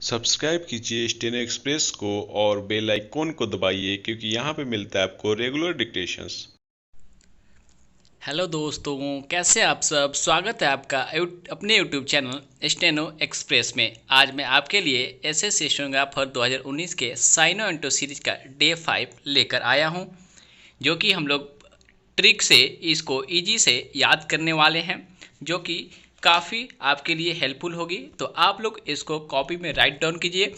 Subscribe कीजिए steno express को और बेल आइकॉन को दबाइए क्योंकि यहाँ पे मिलता है आपको रेगुलर डिक्टेशंस। हेलो दोस्तों, कैसे आप सब। स्वागत है आपका अपने यूट्यूब चैनल स्टेनो एक्सप्रेस में। आज मैं आपके लिए एसएससी स्टेनोग्राफर 2019 के साइनो इंटो सीरीज का डे 5 लेकर आया हूं, जो कि हम लोग ट्रिक से इसको इजी से याद करने वाले हैं, जो कि काफ़ी आपके लिए हेल्पफुल होगी। तो आप लोग इसको कॉपी में राइट डाउन कीजिए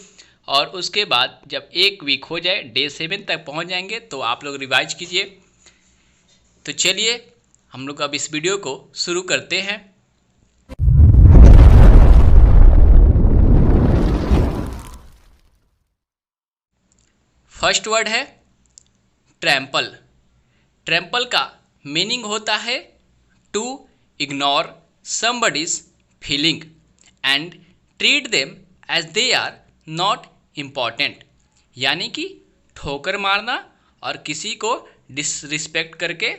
और उसके बाद जब एक वीक हो जाए, डे 7 तक पहुंच जाएंगे, तो आप लोग रिवाइज कीजिए। तो चलिए हम लोग अब इस वीडियो को शुरू करते हैं। फर्स्ट वर्ड है ट्रैम्पल। ट्रैम्पल का मीनिंग होता है to ignore somebody's feeling and treat them as they are not important, यानी कि ठोकर मारना और किसी को डिसरिस्पेक्ट करके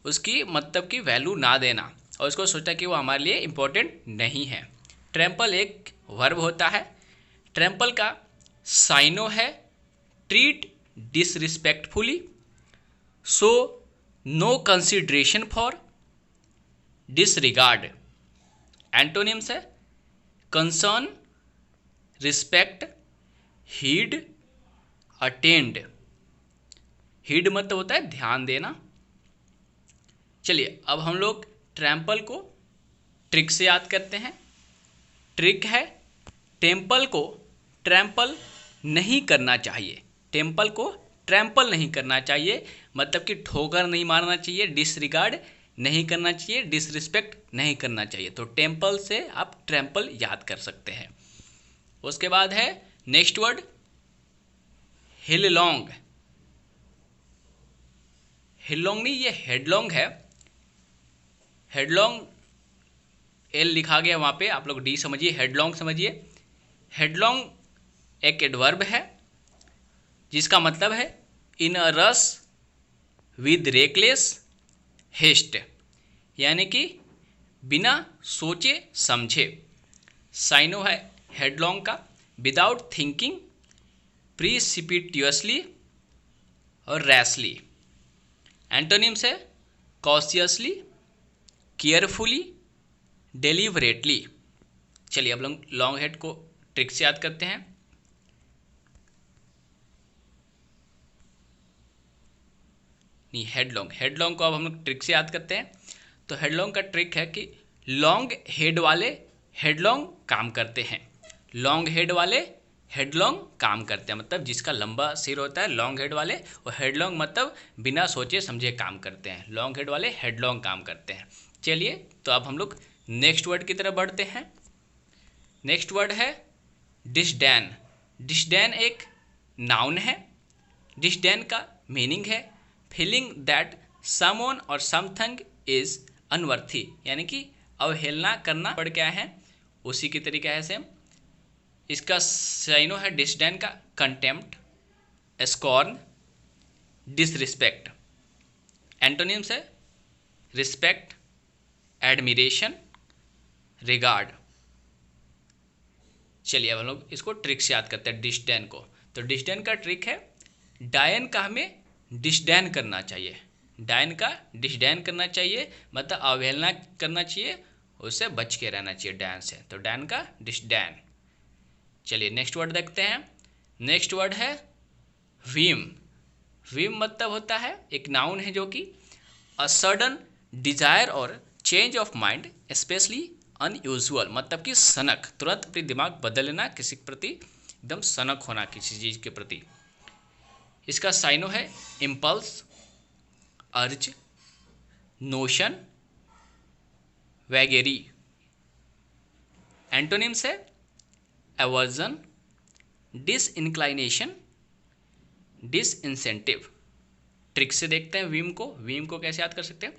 उसकी मतलब की वैल्यू ना देना और उसको सोचना कि वो हमारे लिए इम्पोर्टेंट नहीं है। ट्रैम्पल एक वर्ब होता है। ट्रैम्पल का साइनो है treat disrespectfully, show no consideration for, disregard. Antonyms है concern, respect, heed, attend. Heed मतलब होता है ध्यान देना। चलिए अब हम लोग ट्रैम्पल को ट्रिक से याद करते हैं। ट्रिक है टेम्पल को ट्रैम्पल नहीं करना चाहिए। टेम्पल को ट्रैम्पल नहीं करना चाहिए मतलब कि ठोकर नहीं मारना चाहिए, डिसरिगार्ड नहीं करना चाहिए, डिसरिस्पेक्ट नहीं करना चाहिए। तो टेम्पल से आप ट्रैम्पल याद कर सकते हैं। उसके बाद है नेक्स्ट वर्ड हिललोंग। हिललोंग नहीं, ये हेडलोंग है। हेडलोंग एल लिखा गया वहाँ पे, आप लोग डी समझिए, हेडलोंग समझिए। हेडलोंग एक एडवर्ब है जिसका मतलब है इन अ रस विद रेकलेस हेस्ट, यानी कि बिना सोचे समझे। साइनो है हेडलोंग का विदाउट थिंकिंग, प्रीसिपिटियसली और रैशली। एंटोनिम्स है कॉशियसली, केयरफुली, डेलिवरेटली। चलिए अब लोग लॉन्ग हेड को ट्रिक से याद करते हैं। नहीं, हेडलॉन्ग। हेडलॉन्ग को अब हम लोग ट्रिक से याद करते हैं। तो हेडलॉन्ग का ट्रिक है कि लॉन्ग हेड वाले हेडलॉन्ग काम करते हैं। लॉन्ग हेड वाले हेडलॉन्ग काम करते हैं, मतलब जिसका लंबा सिर होता है लॉन्ग हेड वाले, और हेडलॉन्ग मतलब बिना सोचे समझे काम करते हैं। लॉन्ग हेड वाले हेडलॉन्ग काम करते हैं। चलिए तो अब हम लोग नेक्स्ट वर्ड की तरफ बढ़ते हैं। नेक्स्ट वर्ड है डिसडैन। डिसडैन एक नाउन है। डिसडैन का मीनिंग है फीलिंग दैट समवन और समथिंग इज अनवर्थी, यानी कि अवहेलना करना। पढ़ क्या है उसी की तरीका है सेम। इसका साइनो है डिसडैन का कंटेम्प्ट, स्कॉर्न, डिसरिस्पेक्ट। एंटोनिम्स है रिस्पेक्ट, एडमिरेशन, रिगार्ड। चलिए अब हम लोग इसको ट्रिक से याद करते हैं डिसडैन को। तो डिसडैन का ट्रिक है डायन का हमें डिसडैन करना चाहिए। डायन का डिसडैन करना चाहिए मतलब अवहेलना करना चाहिए, उससे बच के रहना चाहिए डायन से। तो डायन का डिसडैन। चलिए नेक्स्ट वर्ड देखते हैं। नेक्स्ट वर्ड है वीम। वीम मतलब होता है एक नाउन है जो कि अ सडन डिजायर और change of mind specially unusual, मतलब कि सनक, तुरंत अपनी दिमाग बदल लेना, किसी के प्रति एकदम सनक होना किसी चीज़ के प्रति। इसका साइनो है इम्पल्स, अर्ज, नोशन, वैगेरी। एंटोनिम्स है एवर्जन, डिसइंक्लाइनेशन, डिसइंसेंटिव। ट्रिक से देखते हैं वीम को। वीम को कैसे याद कर सकते हैं।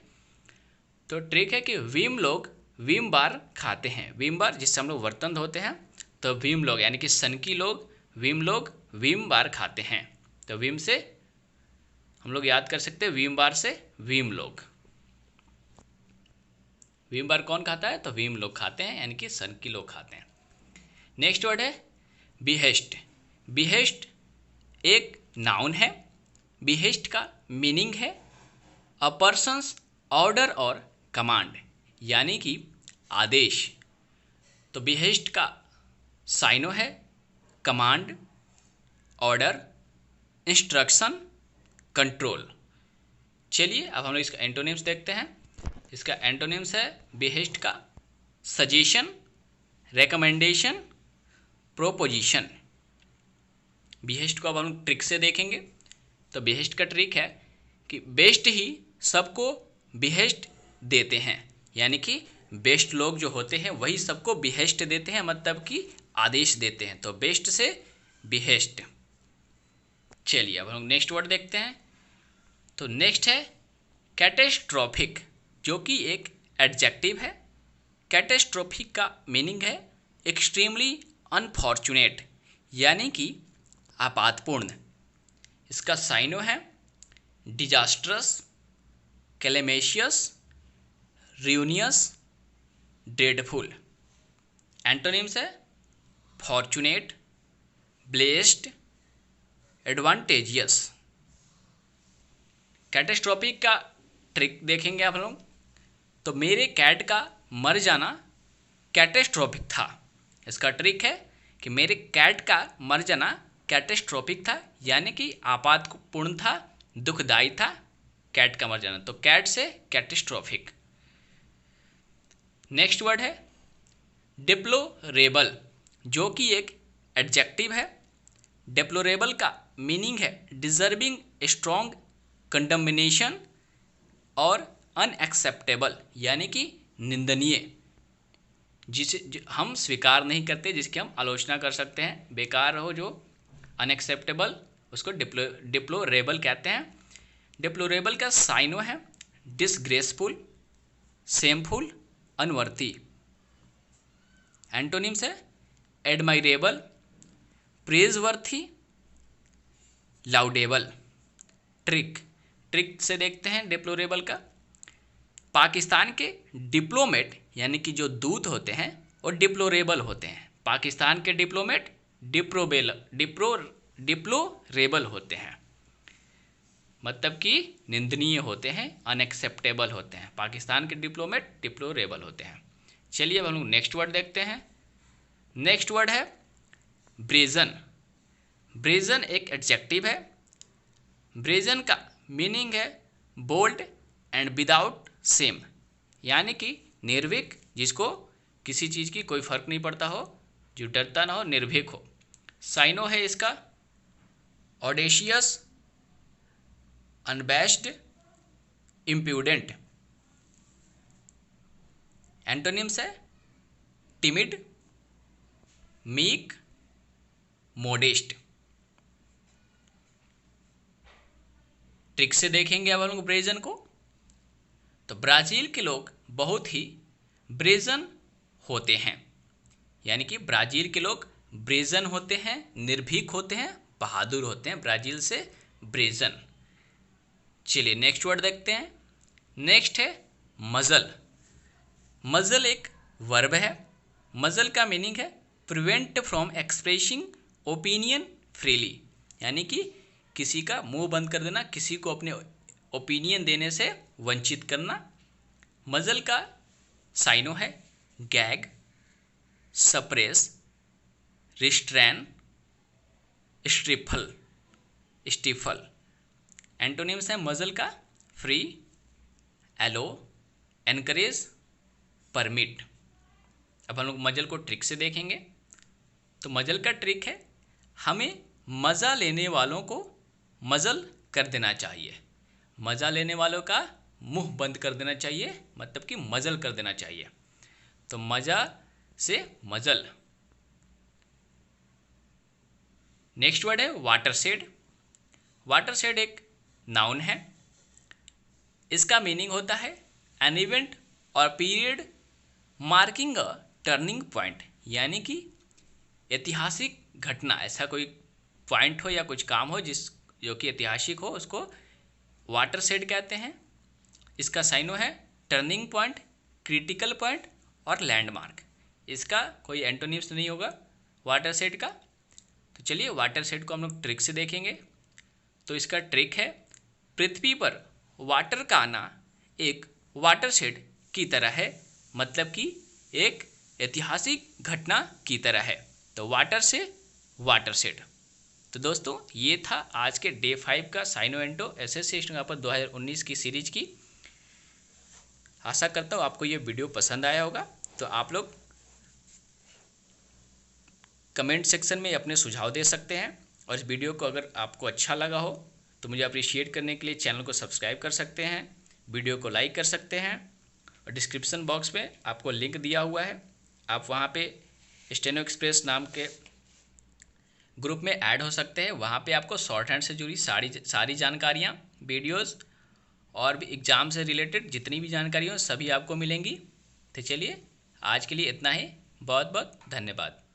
तो ट्रिक है कि वीम लोग वीम बार खाते हैं। वीम बार जिससे हम लोग बर्तन धोते हैं, तो वीम लोग यानी कि सनकी लोग वीम बार खाते हैं। तो वीम से हम लोग याद कर सकते हैं वीम बार से वीम लोग। वीम बार कौन खाता है, तो वीम लोग खाते हैं, यानी कि सनकी लोग खाते हैं। नेक्स्ट वर्ड है बिहेस्ट। बिहेस्ट एक नाउन है। बिहेस्ट का मीनिंग है अ पर्सन्स ऑर्डर और कमांड, यानी कि आदेश। तो बिहेस्ट का साइनो है कमांड, ऑर्डर, इंस्ट्रक्शन, कंट्रोल। चलिए अब हम लोग इसका एंटोनिम्स देखते हैं। इसका एंटोनिम्स है बिहेस्ट का सजेशन, रिकमेंडेशन, प्रोपोजिशन। बिहेस्ट को अब हम ट्रिक से देखेंगे। तो बिहेस्ट का ट्रिक है कि बेस्ट ही सबको बिहेस्ट देते हैं, यानी कि बेस्ट लोग जो होते हैं वही सबको बिहेस्ट देते हैं, मतलब कि आदेश देते हैं। तो बेस्ट से बिहेस्ट। चलिए अब हम नेक्स्ट वर्ड देखते हैं। तो नेक्स्ट है कैटेस्ट्रोफिक, जो कि एक एडजेक्टिव है। कैटेस्ट्रोफिक का मीनिंग है एक्सट्रीमली अनफॉर्चुनेट, यानी कि आपातपूर्ण। इसका साइनो है डिजास्ट्रस, कैलेमेशियस, रियूनियस, ड्रेडफुल। एंटोनिम्स है फॉर्चुनेट, ब्लेस्ड, एडवांटेजियस। कैटेस्ट्रोफिक का ट्रिक देखेंगे आप लोग। तो मेरे कैट का मर जाना कैटेस्ट्रोफिक था। इसका ट्रिक है कि मेरे कैट का मर जाना कैटेस्ट्रोफिक था, यानी कि आपातपूर्ण था, दुखदाई था कैट का मर जाना। तो कैट से कैटेस्ट्रोफिक। नेक्स्ट वर्ड है डिप्लोरेबल, जो कि एक एडजेक्टिव है। डिप्लोरेबल का मीनिंग है डिजर्विंग स्ट्रॉन्ग कंडम्बिनेशन और अनएक्सेप्टेबल, यानी कि निंदनीय, जिसे हम स्वीकार नहीं करते, जिसकी हम आलोचना कर सकते हैं। बेकार हो जो अनएक्सेप्टेबल, उसको डिप्लोरेबल कहते हैं। डिप्लोरेबल का साइनो है डिसग्रेसफुल, शेमफुल, अनवर्थी। एंटोनिम्स है एडमायरेबल, प्रेजवर्थी, लाउडेबल। ट्रिक से देखते हैं डिप्लोरेबल का। पाकिस्तान के डिप्लोमेट, यानी कि जो दूत होते हैं, वो डिप्लोरेबल होते हैं। पाकिस्तान के डिप्लोमेट डिप्लोरेबल होते हैं, मतलब कि निंदनीय होते हैं, अनएक्सेप्टेबल होते हैं। पाकिस्तान के डिप्लोमेट डिप्लोरेबल होते हैं। चलिए अब हम लोग नेक्स्ट वर्ड देखते हैं। नेक्स्ट वर्ड है ब्रेजन। ब्रेजन एक एडजेक्टिव है। ब्रेजन का मीनिंग है बोल्ड एंड विदाउट सेम, यानी कि निर्भीक, जिसको किसी चीज़ की कोई फर्क नहीं पड़ता हो, जो डरता ना हो, निर्भीक हो। साइनो है इसका ऑडेशियस, अनबैश्ड, इम्प्यूडेंट। एंटोनिम्स है टिमिड, मीक, मोडेस्ट। ट्रिक से देखेंगे अब हम लोग ब्रेजन को। तो ब्राज़ील के लोग बहुत ही ब्रेजन होते हैं, यानी कि ब्राज़ील के लोग ब्रेजन होते हैं, निर्भीक होते हैं, बहादुर होते हैं। ब्राज़ील से ब्रेजन। चलिए नेक्स्ट वर्ड देखते हैं। नेक्स्ट है मजल। मजल एक वर्ब है। मजल का मीनिंग है prevent from expressing opinion freely, यानी कि किसी का मुंह बंद कर देना, किसी को अपने ओपिनियन देने से वंचित करना। मजल का साइनो है गैग, सप्रेस, रिस्ट्रैन, स्टिफल। एंटोनिम्स है मजल का फ्री, एलो, एनकरेज, परमिट। अब हम लोग मजल को ट्रिक से देखेंगे। तो मजल का ट्रिक है हमें मज़ा लेने वालों को मजल कर देना चाहिए। मज़ा लेने वालों का मुंह बंद कर देना चाहिए, मतलब कि मजल कर देना चाहिए। तो मज़ा से मजल। नेक्स्ट वर्ड है वाटरशेड। वाटरशेड एक नाउन है। इसका मीनिंग होता है एन इवेंट और period marking a turning point, यानी कि ऐतिहासिक घटना, ऐसा कोई पॉइंट हो या कुछ काम हो जो कि ऐतिहासिक हो, उसको वाटरशेड कहते हैं। इसका साइनो है टर्निंग पॉइंट, क्रिटिकल पॉइंट और लैंडमार्क। इसका कोई एंटोनिम्स नहीं होगा, वाटर सेट का। तो चलिए वाटर सेट को हम लोग ट्रिक से देखेंगे। तो इसका ट्रिक है, पृथ्वी पर वाटर का आना एक वाटर सेट की तरह है, मतलब कि एक ऐतिहासिक घटना की तरह है। तो वाटर से वाटर सेट। तो दोस्तों ये था आज के डे 5 का साइनो-एंटो एसएससी स्टेनोग्राफर 2019 की सीरीज की। आशा करता हूँ आपको ये वीडियो पसंद आया होगा। तो आप लोग कमेंट सेक्शन में अपने सुझाव दे सकते हैं, और इस वीडियो को अगर आपको अच्छा लगा हो तो मुझे अप्रिशिएट करने के लिए चैनल को सब्सक्राइब कर सकते हैं, वीडियो को लाइक कर सकते हैं, और डिस्क्रिप्शन बॉक्स में आपको लिंक दिया हुआ है, आप वहाँ पे स्टेनो एक्सप्रेस नाम के ग्रुप में ऐड हो सकते हैं। वहाँ पे आपको शॉर्ट हैंड से जुड़ी सारी जानकारियाँ, वीडियोस और भी एग्ज़ाम से रिलेटेड जितनी भी जानकारी हो सभी आपको मिलेंगी। तो चलिए आज के लिए इतना ही, बहुत बहुत धन्यवाद।